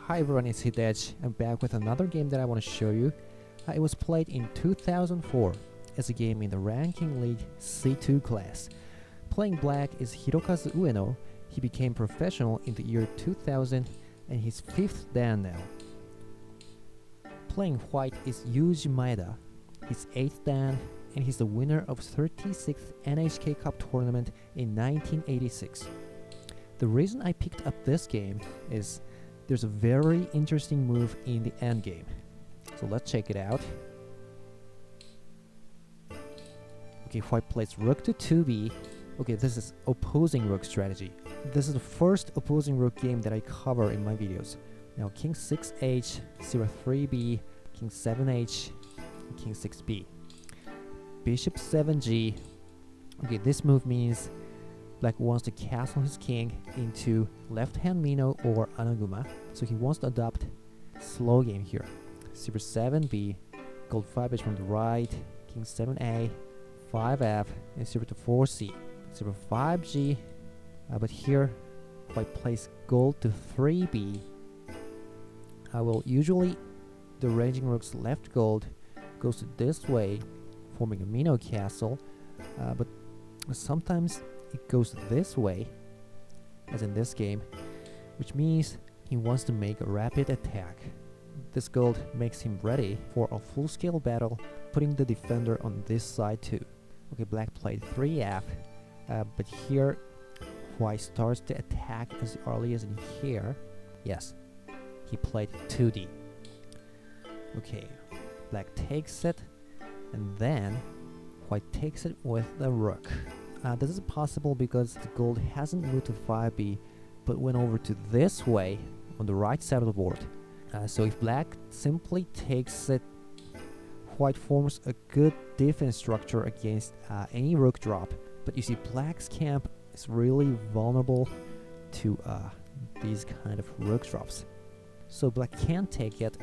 Hi everyone, it's Hidej. I'm back with another game that I want to show you. It was played in 2004 as a game in the Ranking League C2 class. Playing black is Hirokazu UENO. He became professional in the year 2000 and he's 5th dan now. Playing white is MAEDA. He's 8th dan and he's the winner of 36th NHK Cup tournament in 1986. The reason I picked up this game is there's a very interesting move in the endgame. So let's check it out. Okay, white plays rook to 2b. Okay, this is opposing rook strategy. This is the first opposing rook game that I cover in my videos. Now king 6h, c3b, king 7h, king 6b. Bishop 7g. Okay, this move means black wants to castle his king into left-hand mino or anaguma, so he wants to adopt slow game here. c7b, gold 5h from the right, king 7a, 5f, and c to 4c, c5g, but here white plays gold to 3b. Usually the ranging rook's left gold goes to this way, forming a mino castle, but sometimes it goes this way, as in this game, which means he wants to make a rapid attack. This gold makes him ready for a full-scale battle, putting the defender on this side too. Okay, black played 3f, but here white starts to attack as early as in here. Yes, he played 2d. Okay, black takes it, and then white takes it with the rook. This is possible because the gold hasn't moved to 5b, but went over to this way on the right side of the board. So if black simply takes it, white forms a good defense structure against any rook drop. But you see, black's camp is really vulnerable to these kind of rook drops. So black can't take it,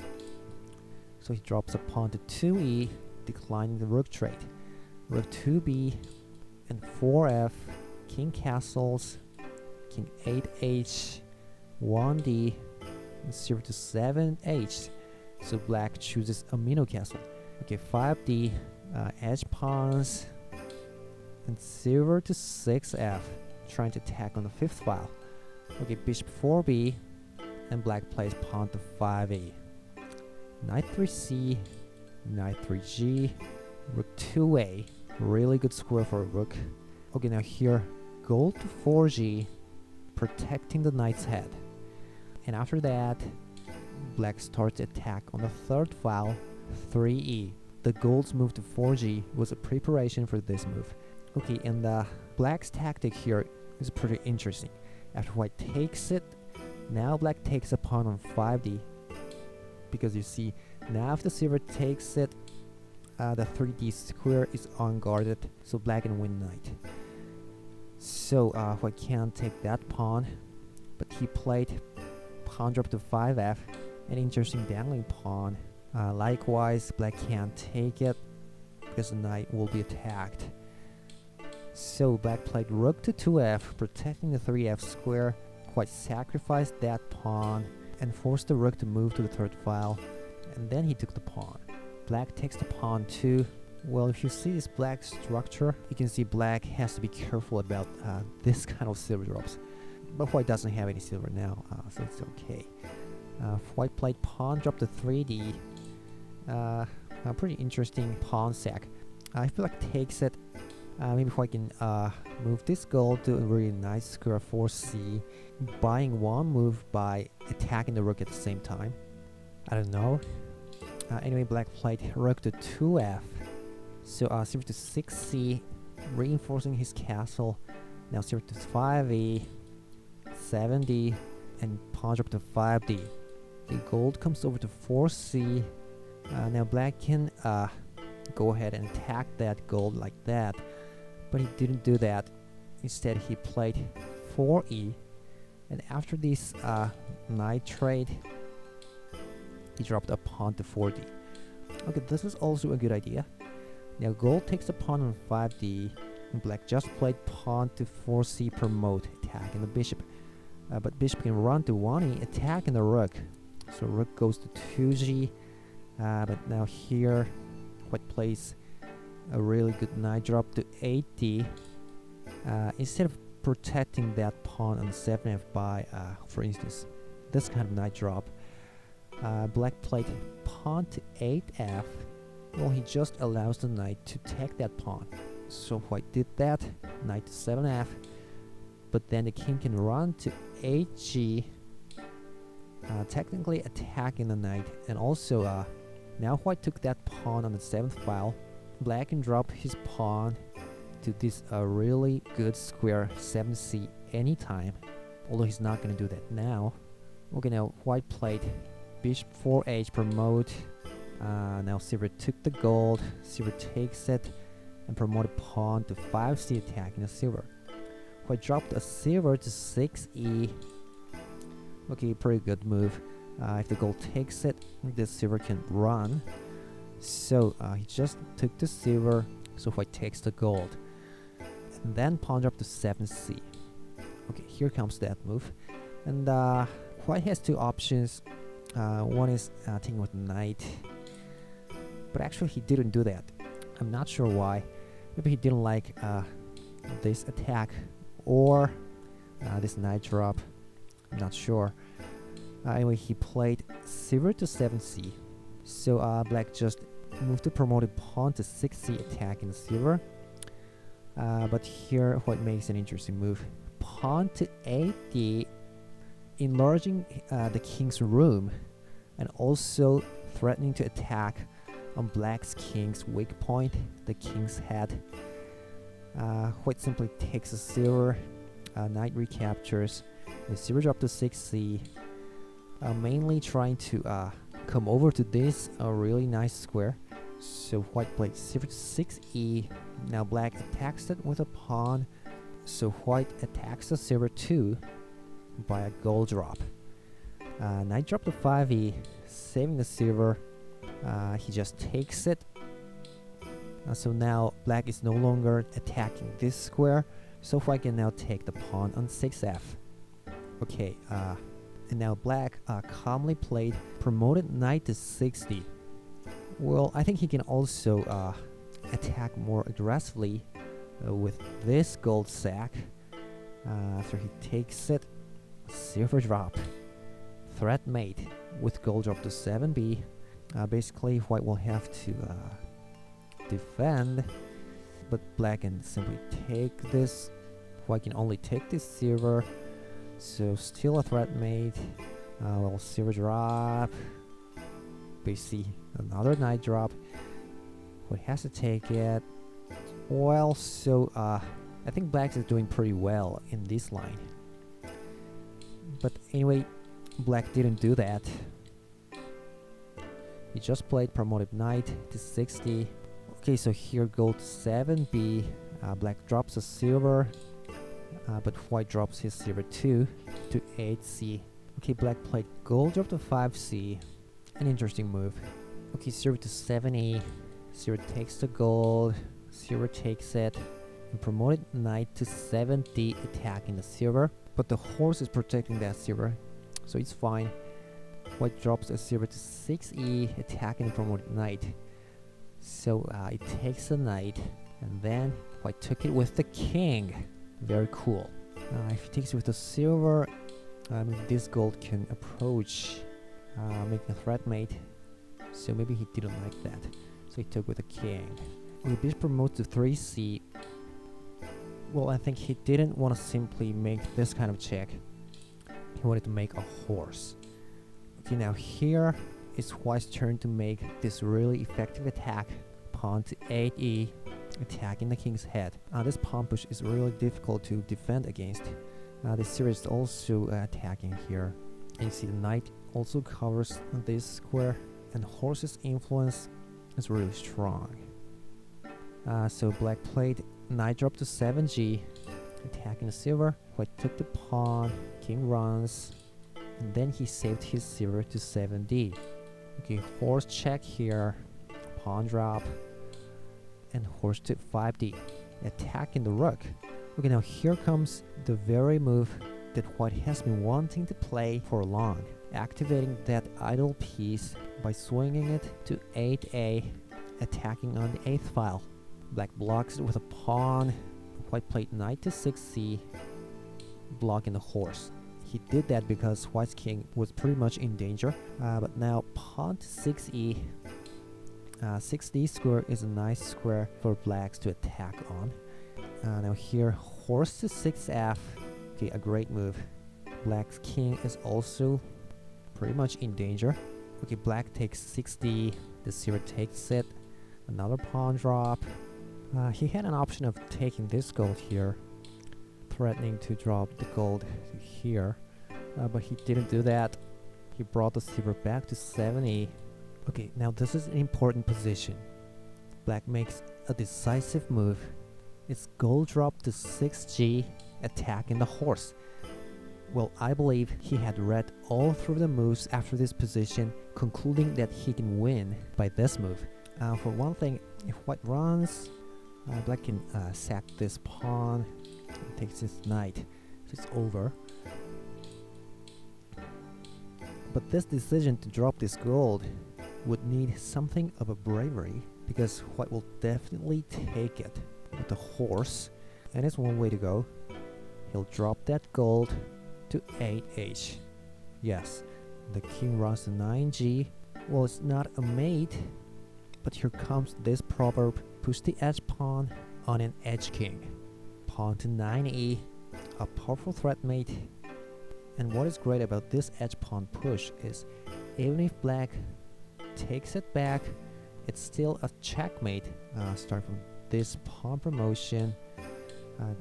so he drops a pawn to 2e, declining the rook trade. Rook 2b, and 4f, king castles, king 8h, 1d, and 0 to 7h. So black chooses a mino castle. Okay, 5d, edge pawns, and 0 to 6f, trying to attack on the 5th file. Okay, bishop 4b, and black plays pawn to 5e. Knight 3c, knight 3g, rook 2a. Really good square for a rook. Okay, now here, gold to 4g, protecting the knight's head. And after that, black starts to attack on the 3rd file, 3e. The gold's move to 4g was a preparation for this move. Okay, and black's tactic here is pretty interesting. After white takes it, now black takes a pawn on 5d. Because you see, now if the silver takes it, the 3d square is unguarded, so black can win knight. So white can't take that pawn, but he played pawn drop to 5f, an interesting dangling pawn. Likewise, black can't take it because the knight will be attacked. So black played rook to 2f, protecting the 3f square. White sacrificed that pawn and forced the rook to move to the 3rd file, and then he took the pawn. Black takes the pawn too. Well, if you see this black structure, you can see black has to be careful about this kind of silver drops. But white doesn't have any silver now, so it's okay. White played pawn drop to 3d. A pretty interesting pawn sack. If black takes it, maybe white can move this gold to a really nice square 4c, buying one move by attacking the rook at the same time. I don't know. Anyway, black played rook to 2f, so 0 to 6c, reinforcing his castle. Now 0 to 5e, 7d, and pawn drop to 5d. The gold comes over to 4c. Now black can go ahead and attack that gold like that, but he didn't do that. Instead, he played 4e, and after this knight trade, he dropped a pawn to 4d. Okay, this is also a good idea. Now gold takes a pawn on 5d, and black just played pawn to 4c promote, attacking the bishop. But bishop can run to 1e, attacking the rook. So rook goes to 2g, but now here white plays a really good knight drop to 8d. Instead of protecting that pawn on 7f by, for instance, this kind of knight drop, black played pawn to 8f. Well, he just allows the knight to take that pawn. So white did that, knight to 7f, but then the king can run to 8g, technically attacking the knight, and also now white took that pawn on the 7th file. Black can drop his pawn to this really good square 7c anytime, although he's not gonna do that now. Okay, now white played bishop 4h promote. Now silver took the gold, silver takes it, and promoted pawn to 5c attacking the silver. White dropped a silver to 6e. Okay, pretty good move. If the gold takes it, the silver can run. So he just took the silver, so white takes the gold. And then pawn drop to 7c. Okay, here comes that move. And white has two options. One is taking with knight, but actually he didn't do that. I'm not sure why. Maybe he didn't like this attack or this knight drop. I'm not sure. Anyway, he played silver to 7c. So black just moved the promoted pawn to 6c attacking the silver. But here white makes an interesting move. Pawn to 8d, enlarging the king's room and also threatening to attack on black's king's weak point, the king's head. White simply takes a silver, knight recaptures, the silver drop to 6c, mainly trying to come over to this really nice square. So white played silver to 6e. Now black attacks it with a pawn, so white attacks the silver too by a gold drop. Knight drop to 5e, saving the silver. He just takes it. So now black is no longer attacking this square, so white can now take the pawn on 6f. Okay, and now black calmly played promoted knight to 6d. Well, I think he can also attack more aggressively with this gold sack. After he takes it, silver drop, threat mate with gold drop to 7b. Basically white will have to defend, but black can simply take this. White can only take this silver, so still a threat mate. Well, silver drop, we see another knight drop. White has to take it. Well, so I think black is doing pretty well in this line, but anyway, black didn't do that. He just played promoted knight to 6d. Okay, so here gold 7b. Black drops a silver, but white drops his silver too to 8c. Okay, black played gold drop to 5c. An interesting move. Okay, silver to 7e. Silver takes the gold. Silver takes it. And promoted knight to 7d attacking the silver. But the horse is protecting that silver, so it's fine. White drops a silver to 6e, attacking the promoted knight. So it takes the knight, and then white took it with the king. Very cool. If he takes it with the silver, this gold can approach, making a threat mate. So maybe he didn't like that. So he took with the king. Bishop promotes to 3c. Well, I think he didn't want to simply make this kind of check. He wanted to make a horse. Okay, now here is white's turn to make this really effective attack. Pawn to 8e, attacking the king's head. This pawn push is really difficult to defend against. The silver is also attacking here. And you see the knight also covers this square, and horse's influence is really strong. So black played knight drop to 7g, attacking the silver. White took the pawn, king runs, and then he saved his silver to 7d. Okay, horse check here, pawn drop, and horse to 5d, attacking the rook. Okay, now here comes the very move that white has been wanting to play for long. activating that idle piece by swinging it to 8a, attacking on the 8th file. Black blocks it with a pawn. White played knight to 6c, blocking the horse. He did that because White's king was pretty much in danger, but now pawn to 6e. 6d square is a nice square for blacks to attack on. Now here, horse to 6f. Okay, a great move. Black's king is also pretty much in danger. Okay, black takes 6d, the zero takes it. Another pawn drop. He had an option of taking this gold here, threatening to drop the gold here, but he didn't do that. He brought the silver back to 7e. Okay, now this is an important position. Black makes a decisive move. It's gold drop to 6g, attacking the horse. Well, I believe he had read all through the moves after this position, concluding that he can win by this move. For one thing, if White runs, Black can sack this pawn and takes his knight, so it's over. But this decision to drop this gold would need something of a bravery, because White will definitely take it with the horse, and it's one way to go. He'll drop that gold to 8h. Yes, the king runs to 9g. Well, it's not a mate, but here comes this proverb: push the edge pawn on an edge king. Pawn to 9e, a powerful threat mate. And what is great about this edge pawn push is, even if black takes it back, it's still a checkmate. Start from this pawn promotion,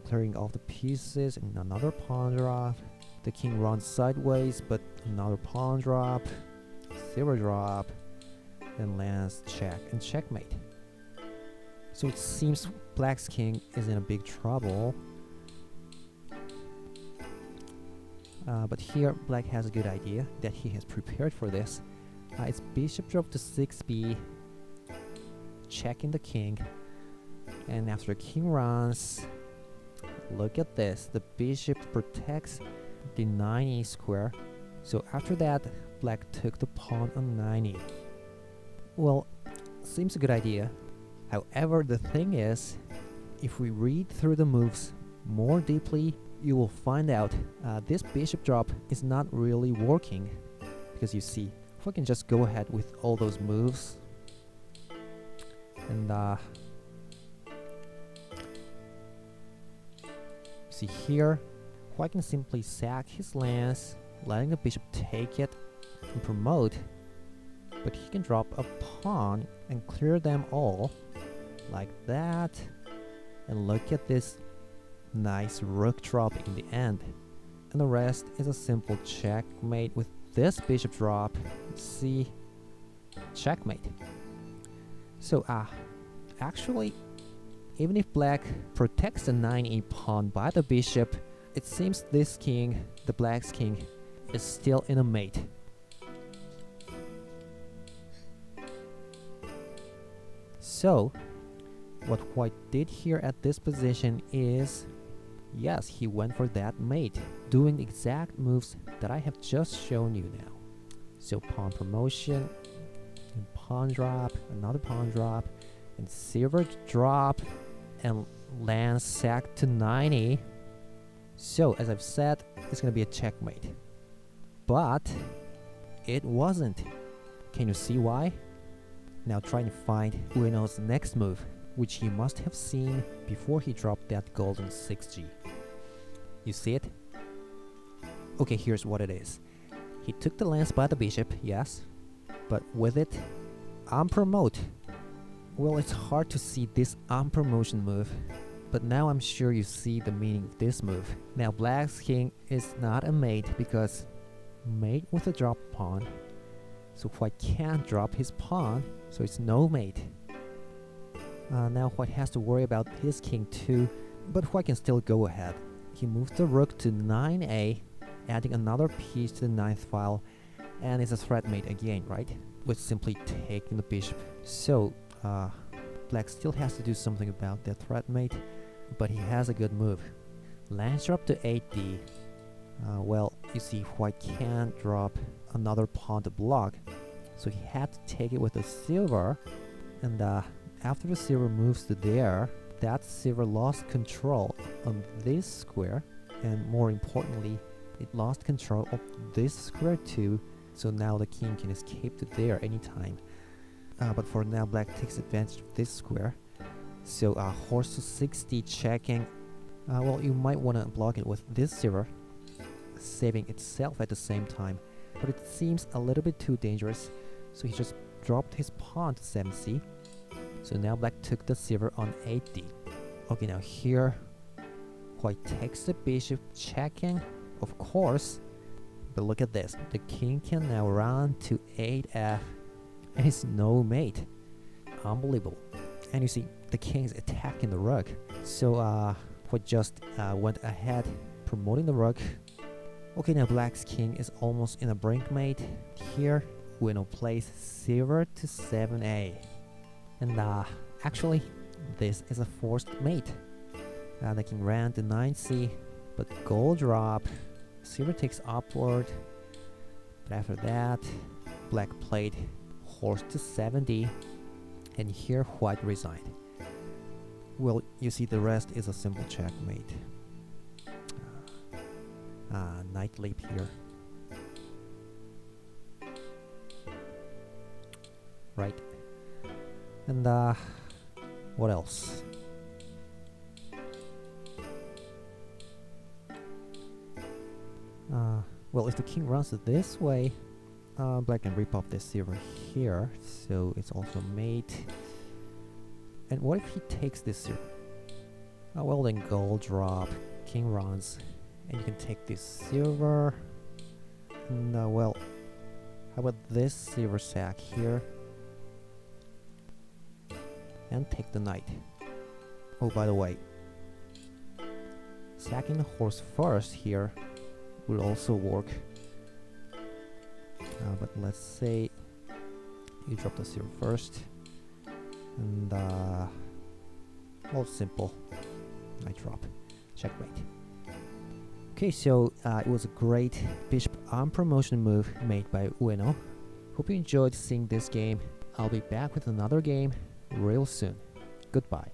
clearing all the pieces, and another pawn drop. The king runs sideways, but another pawn drop, silver drop, then lands check and checkmate. So it seems black's king is in a big trouble. But here black has a good idea that he has prepared for this. It's bishop drop to 6b, checking the king, and after the king runs, look at this, the bishop protects the 9e square. So after that, black took the pawn on 9e. Well, seems a good idea. However, the thing is, if we read through the moves more deeply, you will find out this bishop drop is not really working, because you see, if we can just go ahead with all those moves, and see here, White can simply sack his lance, letting the bishop take it and promote, but he can drop a pawn and clear them all like that, and look at this nice rook drop in the end, and the rest is a simple checkmate with this bishop drop. See, checkmate. So actually, even if black protects the 9e pawn by the bishop, it seems this king, the black's king, is still in a mate. So what White did here at this position is, yes, he went for that mate, doing the exact moves that I have just shown you now. So pawn promotion, and pawn drop, another pawn drop, and silver drop, and land sack to 9e. So as I've said, it's gonna be a checkmate. But it wasn't. Can you see why? Now try to find UENO's next move, which he must have seen before he dropped that golden 6g. You see it? Okay, here's what it is. He took the lance by the bishop, yes, but with it, unpromote. Well, it's hard to see this unpromotion move, but now I'm sure you see the meaning of this move. Now black's king is not a mate because mate with a drop pawn, so White can't drop his pawn, so it's no mate. Now White has to worry about his king too, but White can still go ahead. He moves the rook to 9a, adding another piece to the 9th file, and it's a threat mate again, right? With simply taking the bishop. So black still has to do something about that threat mate, but he has a good move. Lance drop to 8d. Well, you see, White can't drop another pawn to block, so he had to take it with the silver. And after the silver moves to there, that silver lost control on this square, and more importantly, it lost control of this square too. So now the king can escape to there anytime. But for now, black takes advantage of this square. So horse to 60 checking. Well, you might want to block it with this silver, saving itself at the same time. But it seems a little bit too dangerous, so he just dropped his pawn to 7c. So now black took the silver on 8d. Okay, now here, white takes the bishop checking, of course. But look at this, the king can now run to 8f, and it's no mate. Unbelievable. And you see, the king is attacking the rook. So white just went ahead, promoting the rook. Okay, now black's king is almost in a brink mate. Here, UENO plays silver to 7a. And actually, this is a forced mate. The king ran to 9c, but gold drop. Silver takes upward. But after that, black played horse to 7d. And here, white resigned. Well, you see, the rest is a simple checkmate. Knight leap here. Right. And what else? Well, if the king runs this way, black can rip off this silver here, so it's also mate. And what if he takes this silver? Well, then gold drop, king runs, and you can take this silver. And well, how about this silver sack here? And take the knight. Oh, by the way, sacking the horse first here will also work. But let's say you drop the silver first. And well, simple. Knight drop. Checkmate. Okay, so it was a great bishop arm promotion move made by UENO. Hope you enjoyed seeing this game. I'll be back with another game real soon. Goodbye.